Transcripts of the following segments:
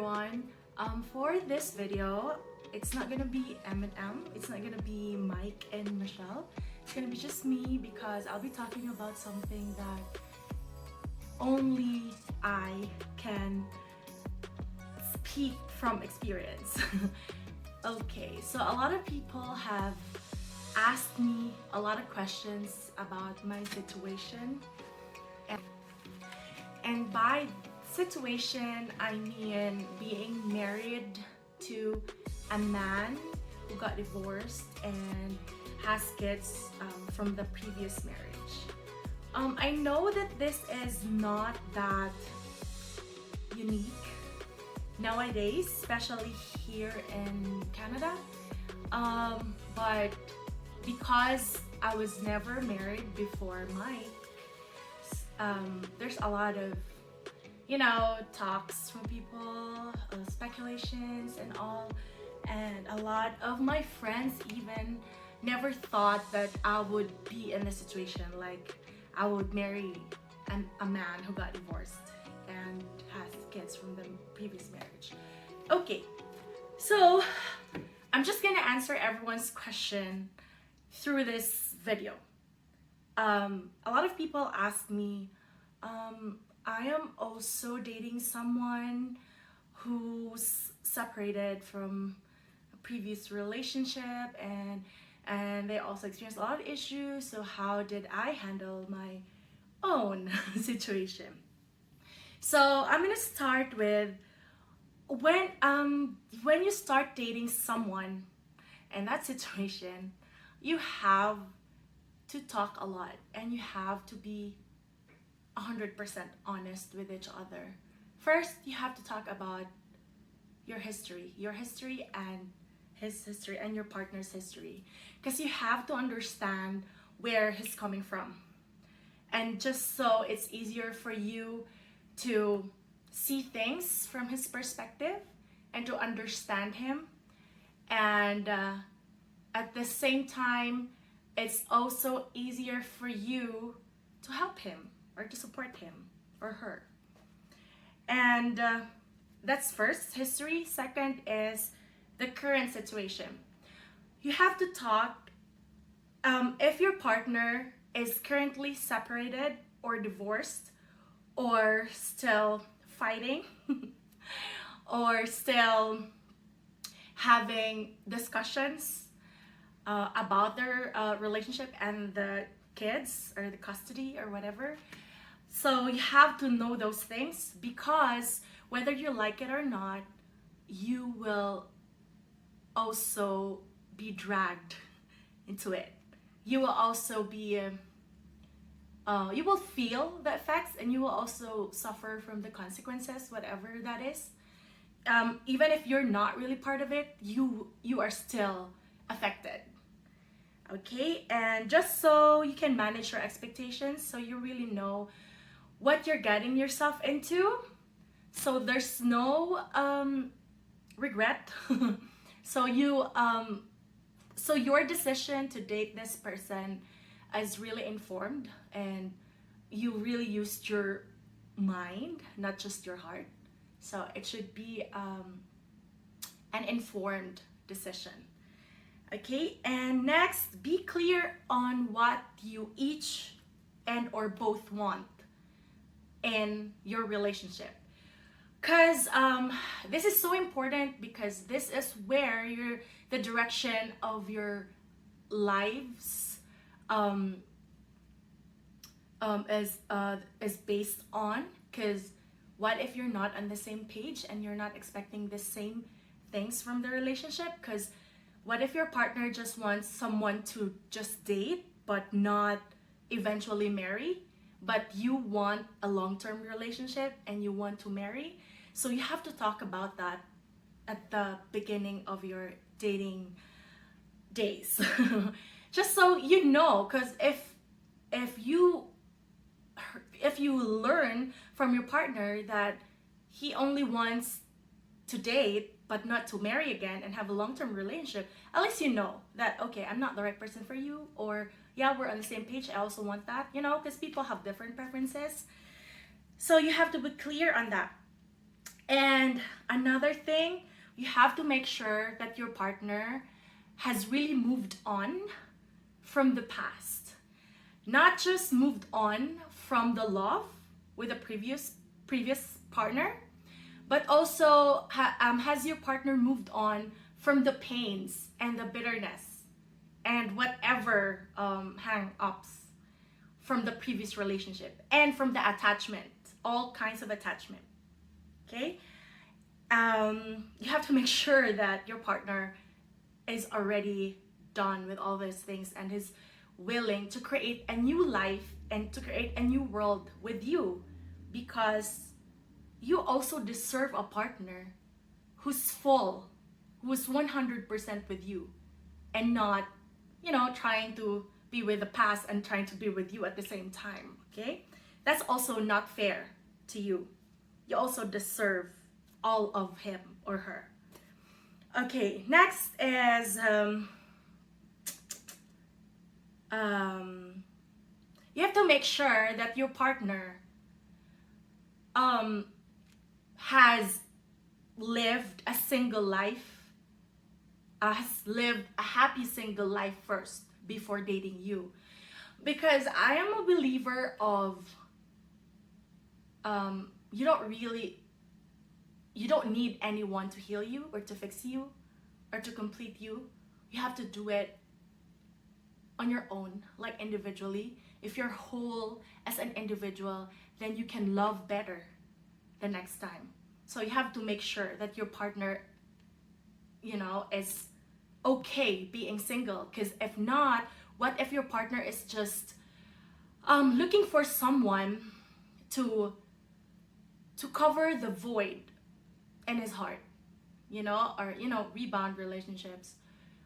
everyone. For this video, it's not gonna be M&M, it's not gonna be Mike and Michelle. It's gonna be just me because I'll be talking about something that only I can speak from experience. Okay, so a lot of people have asked me a lot of questions about my situation. And by situation, I mean being married to a man who got divorced and has kids from the previous marriage. I know that this is not that unique nowadays, especially here in Canada. But because I was never married before Mike, there's a lot of talks from people, speculations and all, and a lot of my friends even never thought that I would be in a situation like I would marry a man who got divorced and has kids from the previous marriage. Okay, so I'm just gonna answer everyone's question through this video. A lot of people ask me, I am also dating someone who's separated from a previous relationship and they also experienced a lot of issues, so how did I handle my own situation? So I'm gonna start with when you start dating someone in that situation, you have to talk a lot and you have to be 100% honest with each other. First, you have to talk about your history and his history and your partner's history, because you have to understand where he's coming from, and just so it's easier for you to see things from his perspective and to understand him, and at the same time it's also easier for you to help him or to support him or her. And that's first, history. Second is the current situation. You have to talk if your partner is currently separated or divorced or still fighting or still having discussions about their relationship and the kids or the custody or whatever. So you have to know those things, because whether you like it or not, you will also be dragged into it. You will also be you will feel the effects, and you will also suffer from the consequences, whatever that is. Even if you're not really part of it, you are still affected. Okay, and just so you can manage your expectations, so you really know what you're getting yourself into, so there's no regret. So so your decision to date this person is really informed, and you really used your mind, not just your heart. So it should be an informed decision. Okay, and next, be clear on what you each and or both want in your relationship, because this is so important, because this is where the direction of your lives is based on. Because what if you're not on the same page and you're not expecting the same things from the relationship? Because what if your partner just wants someone to just date but not eventually marry, but you want a long-term relationship and you want to marry? So you have to talk about that at the beginning of your dating days. Just so you know, because if you learn from your partner that he only wants to date but not to marry again and have a long-term relationship, at least you know that, okay, I'm not the right person for you, or yeah, we're on the same page, I also want that, because people have different preferences. So you have to be clear on that. And another thing, you have to make sure that your partner has really moved on from the past. Not just moved on from the love with a previous partner, but also has your partner moved on from the pains and the bitterness and whatever hang-ups from the previous relationship and from the attachment, all kinds of attachment. Okay, you have to make sure that your partner is already done with all those things and is willing to create a new life and to create a new world with you, because you also deserve a partner who's full, who's 100% with you, and not, trying to be with the past and trying to be with you at the same time. Okay, that's also not fair to you. You also deserve all of him or her. Okay, next is you have to make sure that your partner has lived a single life, has lived a happy single life first before dating you. Because I am a believer of you don't need anyone to heal you or to fix you or to complete you. You have to do it on your own, like individually. If you're whole as an individual, then you can love better the next time. So you have to make sure that your partner, is okay being single. Because if not, what if your partner is just looking for someone to cover the void in his heart, or rebound relationships.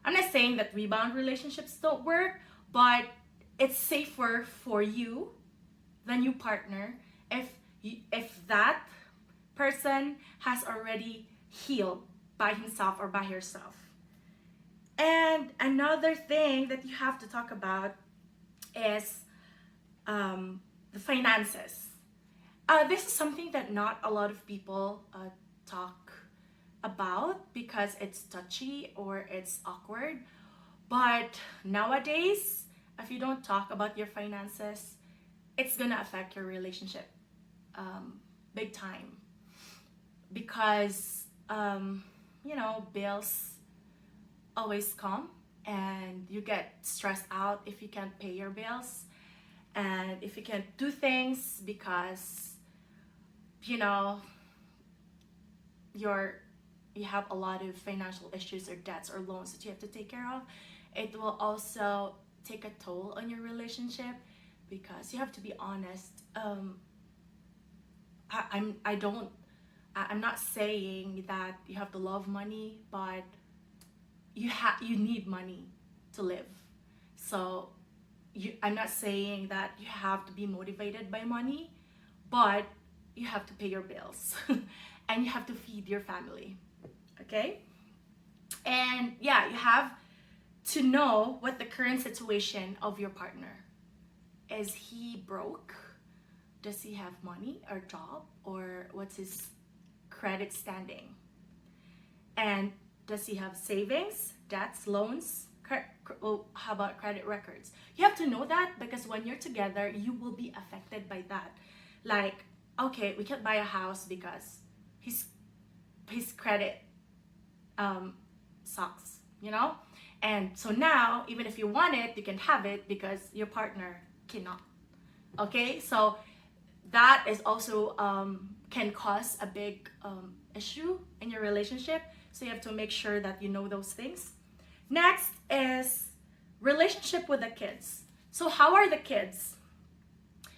I'm not saying that rebound relationships don't work, but it's safer for you than your partner if that person has already healed by himself or by herself. And another thing that you have to talk about is the finances. This is something that not a lot of people talk about because it's touchy or it's awkward. But nowadays, if you don't talk about your finances, it's gonna affect your relationship big time. Because, bills always come and you get stressed out if you can't pay your bills and if you can't do things because, you have a lot of financial issues or debts or loans that you have to take care of. It will also take a toll on your relationship because you have to be honest. I'm not saying that you have to love money, but you need money to live. So I'm not saying that you have to be motivated by money, but you have to pay your bills and you have to feed your family. Okay? And yeah, you have to know what the current situation of your partner. Is he broke? Does he have money or job? Or what's his credit standing? And does he have savings, debts, loans? How about credit records? You have to know that because when you're together, you will be affected by that. Like, okay, we can't buy a house because his credit sucks, And so now, even if you want it, you can have it because your partner cannot. Okay, so that is also can cause a big issue in your relationship. So you have to make sure that you know those things. Next is relationship with the kids. So how are the kids?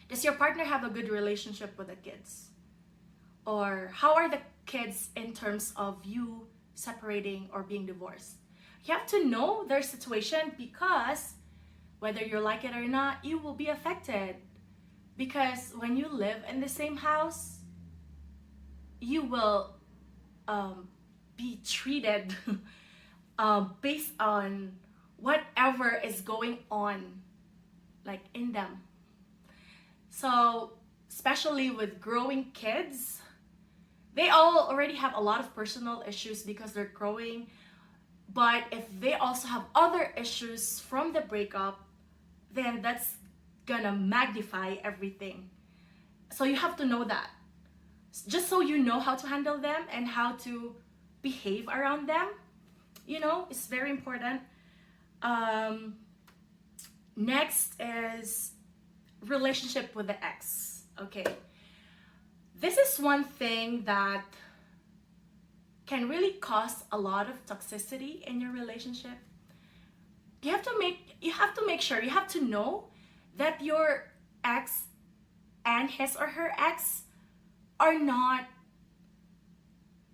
Does your partner have a good relationship with the kids? Or how are the kids in terms of you separating or being divorced? You have to know their situation because whether you like it or not, you will be affected. Because when you live in the same house, you will be treated based on whatever is going on, like in them. So, especially with growing kids, they all already have a lot of personal issues because they're growing. But if they also have other issues from the breakup, then that's gonna magnify everything. So you have to know that. Just so you know how to handle them and how to behave around them. It's very important. Next is relationship with the ex. Okay. This is one thing that can really cause a lot of toxicity in your relationship. You have to make sure, you have to know that your ex and his or her ex are not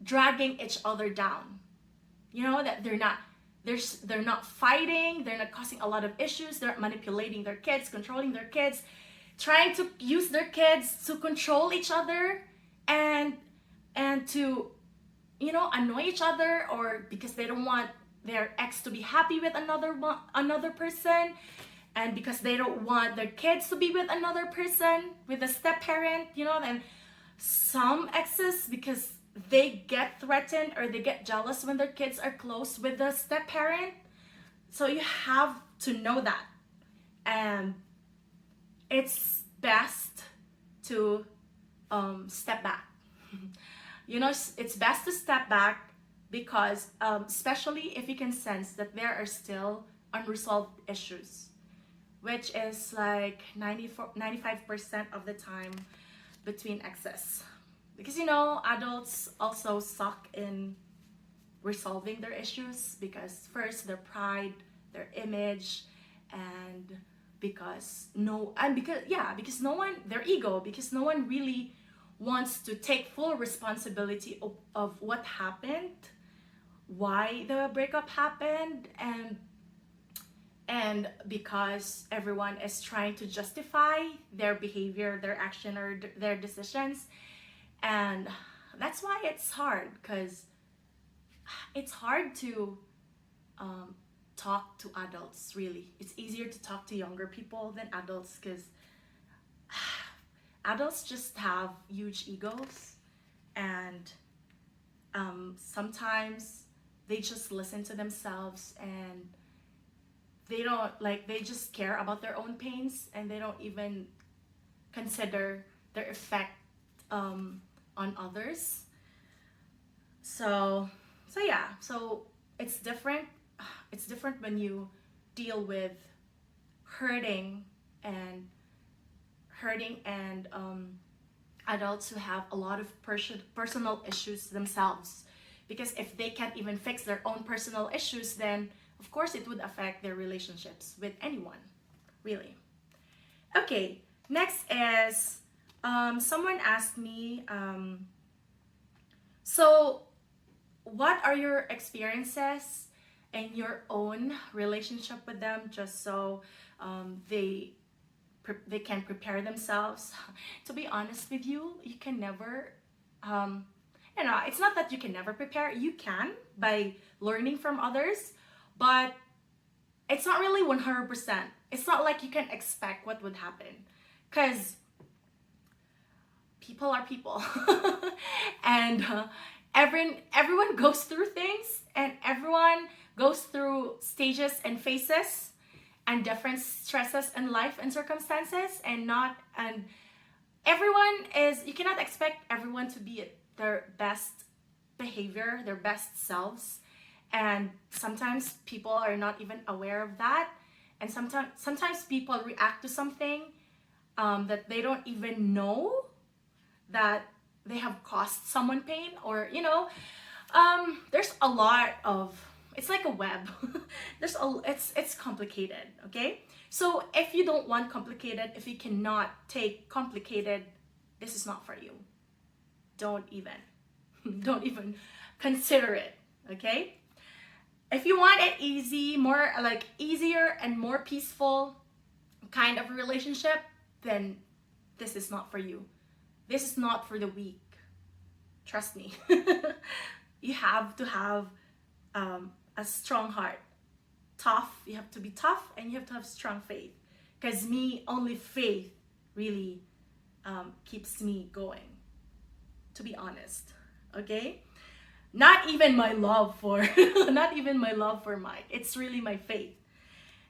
dragging each other down. That they're not fighting, they're not causing a lot of issues, they're manipulating their kids, controlling their kids, trying to use their kids to control each other and to annoy each other, or because they don't want their ex to be happy with another person, and because they don't want their kids to be with another person, with a step parent, and some exes, because they get threatened or they get jealous when their kids are close with the step parent. So you have to know that. And it's best to step back. It's best to step back because especially if you can sense that there are still unresolved issues, which is like 95% of the time between exes. Because adults also suck in resolving their issues, because first their pride, their image, and because no one, their ego, because no one really wants to take full responsibility of what happened, why the breakup happened, and because everyone is trying to justify their behavior, their action, or their decisions. And that's why it's hard, because it's hard to talk to adults, really. It's easier to talk to younger people than adults, because adults just have huge egos, and sometimes they just listen to themselves, and they just care about their own pains, and they don't even consider their effect on others. So it's different. It's different when you deal with hurting and adults who have a lot of personal issues themselves. Because if they can't even fix their own personal issues, then of course it would affect their relationships with anyone, really. Okay, next is someone asked me, so what are your experiences in your own relationship with them, just so they can prepare themselves. To be honest with you, you can never, it's not that you can never prepare. You can, by learning from others, but it's not really 100%. It's not like you can expect what would happen, because people are people. And everyone goes through things, and everyone goes through stages and phases and different stresses in life and circumstances, and you cannot expect everyone to be at their best behavior, their best selves. And sometimes people are not even aware of that, and sometimes people react to something that they don't even know that they have caused someone pain, or there's a lot of, it's like a web. It's complicated, okay? So if you don't want complicated, if you cannot take complicated, this is not for you. Don't even consider it, okay? If you want it easy, more like easier and more peaceful kind of relationship, then this is not for you. This is not for the weak. Trust me. You have to have a strong heart. Tough. You have to be tough, and you have to have strong faith. Because only faith really keeps me going, to be honest. Okay? Not even my love for not even my love for Mike. It's really my faith.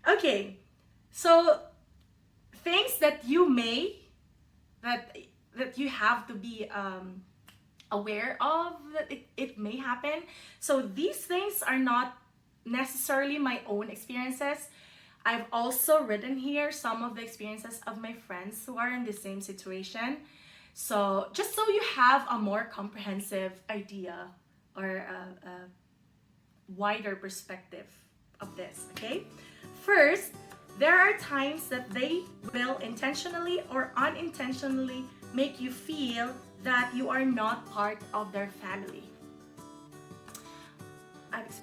Okay. So things that you may that that you have to be aware of that it may happen. So these things are not necessarily my own experiences. I've also written here some of the experiences of my friends who are in the same situation. So just so you have a more comprehensive idea or a wider perspective of this, okay? First, there are times that they will intentionally or unintentionally make you feel that you are not part of their family. I've